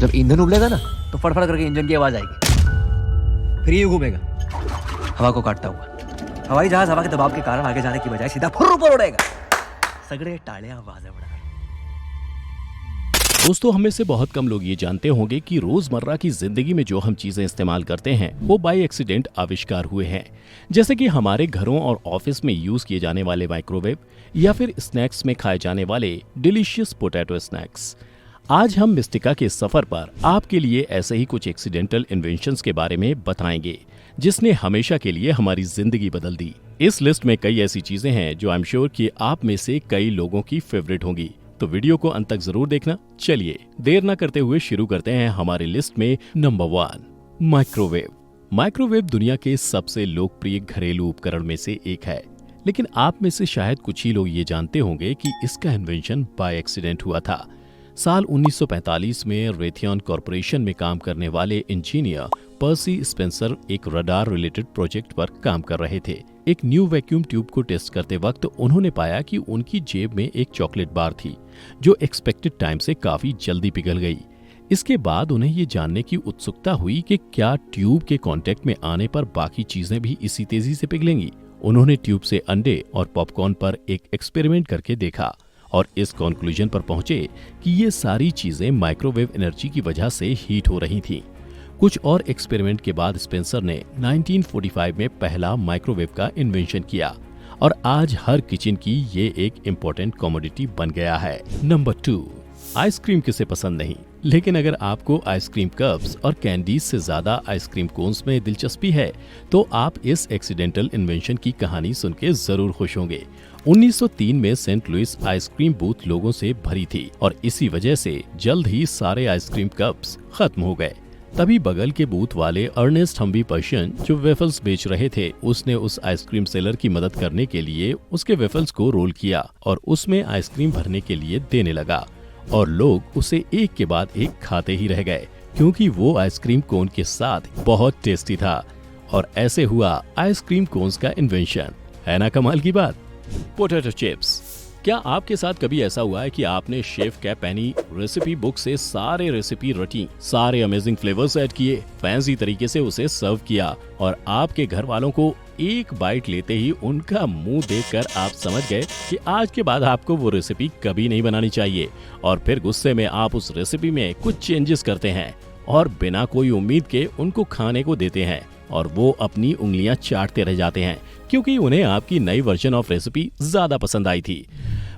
जब ईंधन उबलेगा ना तो फड़फड़ करके इंजन की आवाज आएगी, फिर ये घूमेगा हवा को काटता हुआ। हवाई जहाज हवा के दबाव के कारण आगे जाने की बजाय सीधा फुर्र ऊपर उड़ेगा। सगड़े टालियां आवाजें बढ़ा। दोस्तों, हम में से बहुत कम लोग ये जानते होंगे कि रोजमर्रा की जिंदगी में जो हम चीजें इस्तेमाल करते हैं वो बाय एक्सीडेंट आविष्कार हुए हैं। जैसे कि हमारे घरों और ऑफिस में यूज किए जाने वाले माइक्रोवेव या फिर स्नैक्स में खाए जाने वाले डिलीशियस पोटैटो स्नैक्स। आज हम मिस्टिका के सफर पर आपके लिए ऐसे ही कुछ एक्सीडेंटल इन्वेंशंस के बारे में बताएंगे जिसने हमेशा के लिए हमारी जिंदगी बदल दी। इस लिस्ट में कई ऐसी चीजें हैं जो आई एम श्योर कि आप में से कई लोगों की फेवरेट होंगी, तो वीडियो को अंत तक जरूर देखना। चलिए देर न करते हुए शुरू करते हैं हमारी लिस्ट में। Number 1, microwave. माइक्रोवेव दुनिया के सबसे लोकप्रिय घरेलू उपकरण में से एक है, लेकिन आप में से शायद कुछ ही लोग ये जानते होंगे कि इसका इन्वेंशन बाय एक्सीडेंट हुआ था। साल 1945 में रेथियन कॉरपोरेशन में काम करने वाले इंजीनियर पर्सी स्पेंसर एक रडार रिलेटेड प्रोजेक्ट पर काम कर रहे थे। एक न्यू वैक्यूम ट्यूब को टेस्ट करते वक्त उन्होंने पाया कि उनकी जेब में एक चॉकलेट बार थी जो एक्सपेक्टेड टाइम से काफी जल्दी पिघल गई। इसके बाद उन्हें ये जानने की उत्सुकता हुई कि क्या ट्यूब के कांटेक्ट में आने पर बाकी चीजें भी इसी तेजी से पिघलेंगी। उन्होंने ट्यूब से अंडे और पॉपकॉर्न पर एक एक्सपेरिमेंट करके देखा और इस कंक्लूजन पर पहुंचे कि ये सारी चीजें माइक्रोवेव एनर्जी की वजह से हीट हो रही थीं। कुछ और एक्सपेरिमेंट के बाद स्पेंसर ने 1945 में पहला माइक्रोवेव का इन्वेंशन किया और आज हर किचन की ये एक इम्पोर्टेंट कमोडिटी बन गया है। नंबर 2, आइसक्रीम किसे पसंद नहीं, लेकिन अगर आपको आइसक्रीम कप्स और कैंडीज से ज्यादा आइसक्रीम कोन्स में दिलचस्पी है तो आप इस एक्सीडेंटल इन्वेंशन की कहानी सुन के जरूर खुश होंगे। 1903 में सेंट लुइस आइसक्रीम बूथ लोगों से भरी थी और इसी वजह से जल्द ही सारे आइसक्रीम कप्स खत्म हो गए। तभी बगल के बूथ वाले अर्नेस्ट हम्बी पर्शियन जो वेफल्स बेच रहे थे, उसने उस आइसक्रीम सेलर की मदद करने के लिए उसके वेफल्स को रोल किया और उसमें आइसक्रीम भरने के लिए देने लगा और लोग उसे एक के बाद एक खाते ही रह गए क्योंकि वो आइसक्रीम कोन के साथ बहुत टेस्टी था। और ऐसे हुआ आइसक्रीम कोन्स का इन्वेंशन। है ना कमाल की बात। Potato chips. क्या आपके साथ कभी ऐसा हुआ है कि आपने शेफ कैप पेनी रेसिपी बुक से सारे रेसिपी रटी, सारे अमेजिंग फ्लेवर्स ऐड किए, फैंसी तरीके से उसे सर्व किया और आपके घर वालों को एक बाइट लेते ही उनका मुंह देखकर आप समझ गए कि आज के बाद आपको वो रेसिपी कभी नहीं बनानी चाहिए और फिर गुस्से में आप उस रेसिपी में कुछ चेंजेस करते हैं और बिना कोई उम्मीद के उनको खाने को देते हैं और वो अपनी उंगलियां चाटते रह जाते हैं क्योंकि उन्हें आपकी नई वर्जन ऑफ रेसिपी ज्यादा पसंद आई थी।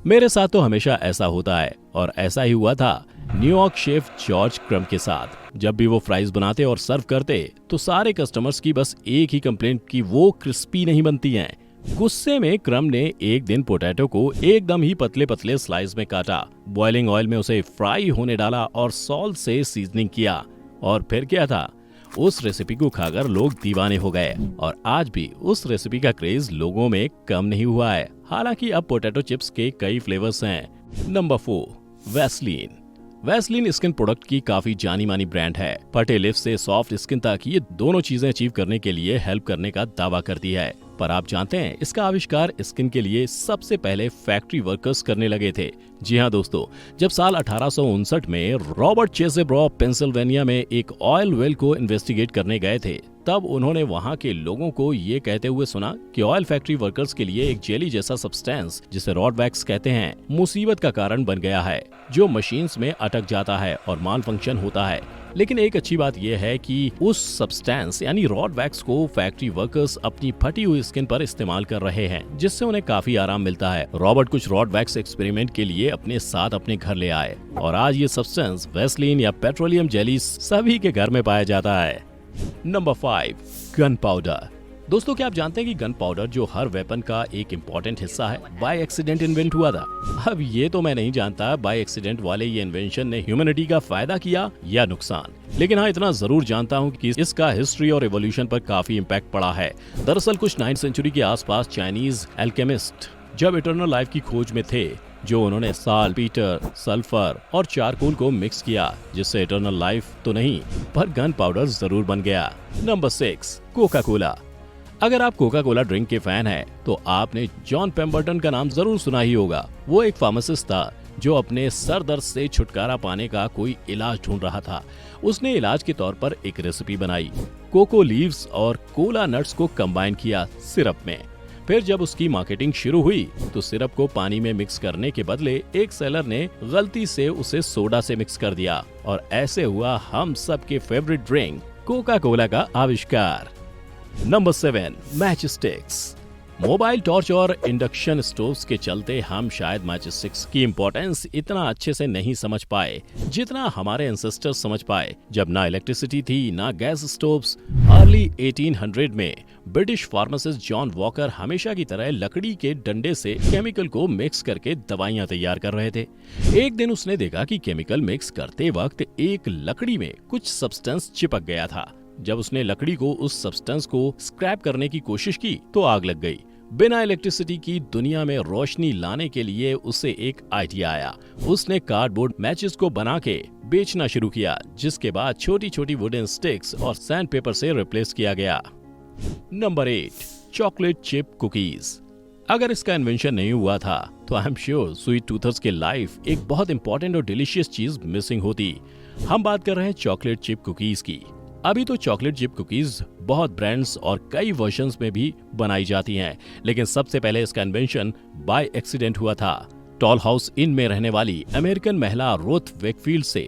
मेरे साथ तो हमेशा ऐसा होता है और ऐसा ही हुआ था न्यूयॉर्क शेफ जॉर्ज क्रम के साथ। जब भी वो फ्राइज बनाते और सर्व करते तो सारे कस्टमर्स की बस एक ही कंप्लेंट कि वो क्रिस्पी नहीं बनती हैं। गुस्से में क्रम ने एक दिन पोटैटो को एकदम ही पतले पतले स्लाइस में काटा, बॉइलिंग ऑयल में उसे फ्राई होने डाला और सॉल्ट से सीजनिंग किया और फिर क्या था, उस रेसिपी को खाकर लोग दीवाने हो गए और आज भी उस रेसिपी का क्रेज लोगों में कम नहीं हुआ है। हालांकि अब पोटैटो चिप्स के कई फ्लेवर्स हैं। Number 4, Vaseline. Vaseline skin product की काफी जानी मानी ब्रांड है। फटे लिप्स से सॉफ्ट स्किन तक ये दोनों चीजें अचीव करने के लिए हेल्प करने का दावा करती है। पर आप जानते हैं इसका आविष्कार स्किन के लिए सबसे पहले फैक्ट्री वर्कर्स करने लगे थे। जी हाँ दोस्तों, जब साल 1859 में रॉबर्ट चेसेब्रो पेंसिल्वेनिया में एक ऑयल वेल को इन्वेस्टिगेट करने गए थे, तब उन्होंने वहां के लोगों को ये कहते हुए सुना कि ऑयल फैक्ट्री वर्कर्स के लिए एक जेली जैसा सब्सटेंस जिसे रॉड वैक्स कहते हैं मुसीबत का कारण बन गया है, जो मशीन्स में अटक जाता है और माल फंक्शन होता है। लेकिन एक अच्छी बात यह है कि उस सब्सटेंस यानी रॉड वैक्स को फैक्ट्री वर्कर्स अपनी फटी हुई स्किन पर इस्तेमाल कर रहे हैं, जिससे उन्हें काफी आराम मिलता है। रॉबर्ट कुछ रॉड वैक्स एक्सपेरिमेंट के लिए अपने साथ अपने घर ले आए और आज ये सब्सटेंस वैसलीन या पेट्रोलियम जेली सभी के घर में पाया जाता है। Number 5, gun powder. दोस्तों, क्या आप जानते हैं कि गन पाउडर जो हर वेपन का एक इम्पोर्टेंट हिस्सा है, बाय एक्सीडेंट इन्वेंट हुआ था। अब ये तो मैं नहीं जानता बाय एक्सीडेंट वाले ये इन्वेंशन ने ह्यूमैनिटी का फायदा किया या नुकसान, लेकिन हाँ इतना जरूर जानता हूँ कि इसका हिस्ट्री और एवोल्यूशन पर काफी इम्पैक्ट पड़ा है। दरअसल कुछ 9th सेंचुरी के आसपास चाइनीज एल्केमिस्ट जब इटर्नल लाइफ की खोज में थे, जो उन्होंने साल, पीटर, सल्फर और चारकोल को मिक्स किया, जिससे इटर्नल लाइफ तो नहीं पर गन पाउडर जरूर बन गया। Number 6, Coca Cola. अगर आप कोका कोला ड्रिंक के फैन हैं, तो आपने जॉन पेम्बरटन का नाम जरूर सुना ही होगा। वो एक फार्मासिस्ट था जो अपने सर दर्द से छुटकारा पाने का कोई इलाज ढूंढ रहा था। उसने इलाज के तौर पर एक रेसिपी बनाई। कोको लीव्स और कोला नट्स को कंबाइन किया सिरप में। फिर जब उसकी मार्केटिंग शुरू हुई तो सिरप को पानी में मिक्स करने के बदले एक सेलर ने गलती से उसे सोडा से मिक्स कर दिया और ऐसे हुआ हम सबके फेवरेट ड्रिंक कोका कोला का आविष्कार। Number 7, match sticks. Mobile torch और इंडक्शन स्टोव्स के चलते हम शायद मैच स्टिक्स की इम्पोर्टेंस इतना अच्छे से नहीं समझ पाए जितना हमारे एंसेस्टर्स समझ पाए। जब ना इलेक्ट्रिसिटी थी ना गैस स्टोव्स, अर्ली 1800 में ब्रिटिश फार्मासिस्ट जॉन वॉकर हमेशा की तरह लकड़ी के डंडे से केमिकल को मिक्स करके दवाइयां तैयार कर रहे थे। एक दिन उसने देखा कि केमिकल मिक्स करते वक्त एक लकड़ी में कुछ सब्सटेंस चिपक गया था। जब उसने लकड़ी को उस सब्सटेंस को स्क्रैप करने की कोशिश की तो आग लग गई। बिना इलेक्ट्रिसिटी की दुनिया में रोशनी लाने के लिए उसे एक आइडिया आया। उसने कार्डबोर्ड मैचेस को बना के बेचना शुरू किया, जिसके बाद छोटी छोटी वुडन स्टिक्स और सैंड पेपर से रिप्लेस किया गया। Number 8, chocolate chip cookies. अगर इसका इन्वेंशन नहीं हुआ था तो आई एम श्योर स्वीट टूथर्स के लाइफ एक बहुत इंपॉर्टेंट और डिलीशियस चीज मिसिंग होती। हम बात कर रहे हैं चॉकलेट चिप कुकीज की। अभी तो चॉकलेट चिप कुकीज बहुत ब्रांड्स और कई वर्जन्स में भी बनाई जाती हैं, लेकिन सबसे पहले इसका इन्वेंशन बाय एक्सीडेंट हुआ था। टॉल हाउस इन में रहने वाली अमेरिकन महिला रुथ वेकफील्ड से।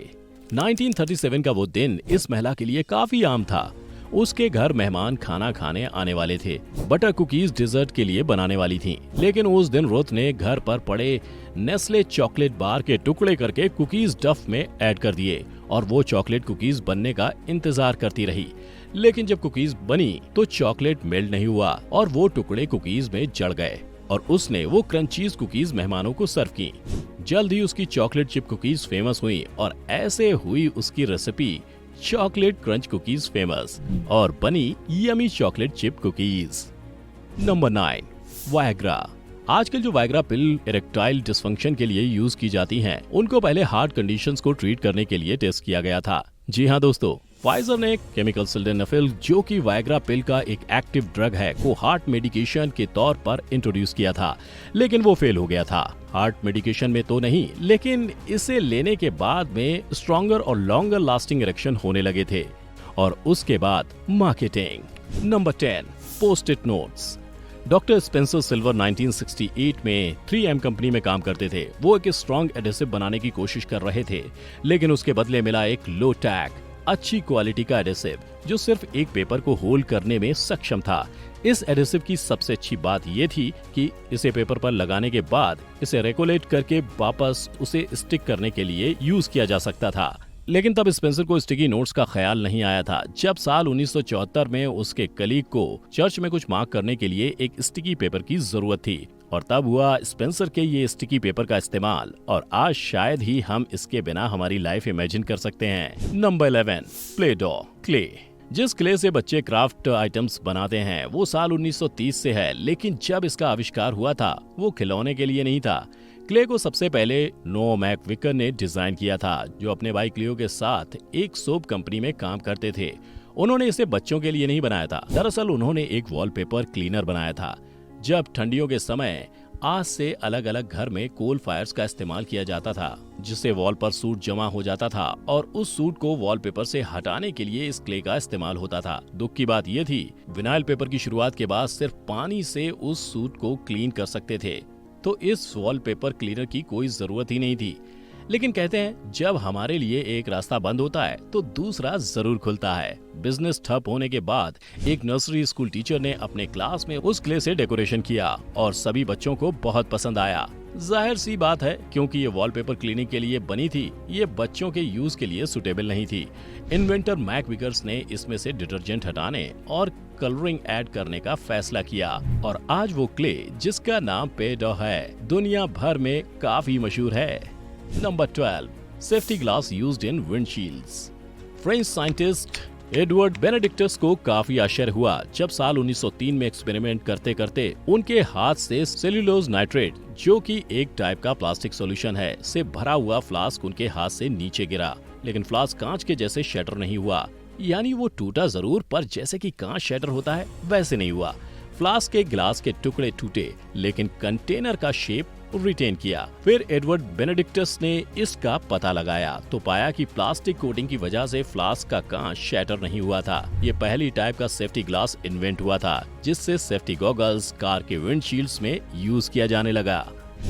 1937 का वो दिन इस महिला के लिए काफी आम था। उसके घर मेहमान खाना खाने आने वाले थे। बटर कुकीज डिजर्ट के लिए बनाने वाली थी, लेकिन उस दिन रुथ ने घर पर पड़े नेस्ले चॉकलेट बार के टुकड़े करके कुकीज डफ में ऐड कर दिए और वो चॉकलेट कुकीज बनने का इंतजार करती रही। लेकिन जब कुकीज बनी तो चॉकलेट मेल्ट नहीं हुआ और वो टुकड़े कुकीज में जड़ गए और उसने वो क्रंचीज कुकीज मेहमानों को सर्व की। जल्द ही उसकी चॉकलेट चिप कुकीज फेमस हुई और ऐसे हुई उसकी recipe chocolate crunch cookies famous और बनी yummy chocolate chip cookies. Number 9, Viagra. आजकल जो वायग्रा पिल इरेक्टाइल डिसफंक्शन के लिए यूज की जाती हैं, उनको पहले हार्ट कंडीशंस को ट्रीट करने के लिए टेस्ट किया गया था। जी हाँ दोस्तों, फाइजर ने केमिकल सिल्डेनाफिल, जो कि वायग्रा पिल का एक एक्टिव ड्रग है, को हार्ट मेडिकेशन के तौर पर इंट्रोड्यूस किया था, लेकिन वो फेल हो गया था। हार्ट मेडिकेशन में तो नहीं, लेकिन इसे लेने के बाद में स्ट्रॉन्गर और लॉन्गर लास्टिंग इरेक्शन होने लगे थे। और उसके बाद marketing. Number 10, post it notes. Doctor Spencer silver 1968 में 3M कंपनी में काम करते थे। वो एक स्ट्रॉन्ग एडेसिव बनाने की कोशिश कर रहे थे, लेकिन उसके बदले मिला एक लो टैग, अच्छी क्वालिटी का एडेसिव जो सिर्फ एक पेपर को होल्ड करने में सक्षम था। इस एडेसिव की सबसे अच्छी बात ये थी कि इसे पेपर पर लगाने के बाद इसे रेकोलेट करके वापस उसे स्टिक करने के लिए यूज किया जा सकता था। लेकिन तब स्पेंसर को स्टिकी नोट्स का ख्याल नहीं आया था। जब साल 1974 में उसके कलीग को चर्च में कुछ मार्क करने के लिए एक स्टिकी पेपर की जरूरत थी और तब हुआ स्पेंसर के ये स्टिकी पेपर का इस्तेमाल, और आज शायद ही हम इसके बिना हमारी लाइफ इमेजिन कर सकते हैं। नंबर 11, प्ले डॉ क्ले। जिस क्ले से बच्चे क्राफ्ट आइटम्स बनाते हैं वो साल 1930 से है, लेकिन जब इसका आविष्कार हुआ था वो खिलौने के लिए नहीं था। क्ले को सबसे पहले नो मैकविकर ने डिजाइन किया था, जो अपने भाई क्लियो के साथ एक सोप कंपनी में काम करते थे। उन्होंने इसे बच्चों के लिए नहीं बनाया था, दरअसल उन्होंने एक वॉलपेपर क्लीनर बनाया था। जब ठंडियों के समय आज से अलग अलग घर में कोल फायर्स का इस्तेमाल किया जाता था, जिससे वॉल पर सूट जमा हो जाता था और उस सूट को वॉलपेपर से हटाने के लिए इस क्ले का इस्तेमाल होता था। दुख की बात यह थी, विनाइल पेपर की शुरुआत के बाद सिर्फ पानी से उस सूट को क्लीन कर सकते थे, तो इस वॉलपेपर क्लीनर की कोई जरूरत ही नहीं थी। लेकिन कहते हैं जब हमारे लिए एक रास्ता बंद होता है तो दूसरा जरूर खुलता है। बिजनेस ठप होने के बाद एक नर्सरी स्कूल टीचर ने अपने क्लास में उस क्ले से डेकोरेशन किया और सभी बच्चों को बहुत पसंद आया। जाहिर सी बात है, क्योंकि ये वॉलपेपर क्लीनिंग के लिए बनी थी, ये बच्चों के यूज के लिए सुटेबल नहीं थी। इन्वेंटर मैक विकर्स ने इसमें से डिटर्जेंट हटाने और कलरिंग ऐड करने का फैसला किया और आज वो क्ले, जिसका नाम पे डॉ है, दुनिया भर में काफी मशहूर है। Number 12, safety glass used in windshields. French scientist Edouard Benedictus को काफी आश्चर्य हुआ जब साल 1903 में एक्सपेरिमेंट करते करते उनके हाथ से सेल्यूलोज नाइट्रेट, जो कि एक टाइप का प्लास्टिक सॉल्यूशन है, से भरा हुआ फ्लास्क उनके हाथ से नीचे गिरा। लेकिन फ्लास्क कांच के जैसे शटर नहीं हुआ, यानी वो टूटा जरूर, पर जैसे कि कांच शटर होता है वैसे नहीं हुआ। फ्लास्क के ग्लास के टुकड़े टूटे, लेकिन कंटेनर का शेप रिटेन किया। फिर एडवर्ड बेनेडिक्टस ने इसका पता लगाया तो पाया कि प्लास्टिक कोटिंग की वजह से फ्लास्क का कांच शैटर नहीं हुआ था। ये पहली टाइप का सेफ्टी ग्लास इन्वेंट हुआ था जिससे सेफ्टी गॉगल्स कार के विंडशील्ड्स में यूज किया जाने लगा।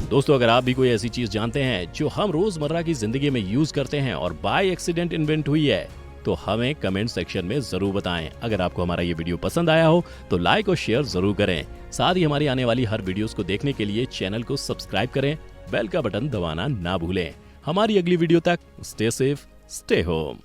दोस्तों, अगर आप भी कोई ऐसी चीज जानते हैं जो हम रोजमर्रा की जिंदगी में यूज करते हैं और बाय एक्सीडेंट इन्वेंट हुई है तो हमें कमेंट सेक्शन में जरूर बताएं। अगर आपको हमारा ये वीडियो पसंद आया हो तो लाइक और शेयर जरूर करें। साथ ही हमारी आने वाली हर वीडियोस को देखने के लिए चैनल को सब्सक्राइब करें, बेल का बटन दबाना ना भूलें। हमारी अगली वीडियो तक स्टे सेफ, स्टे होम।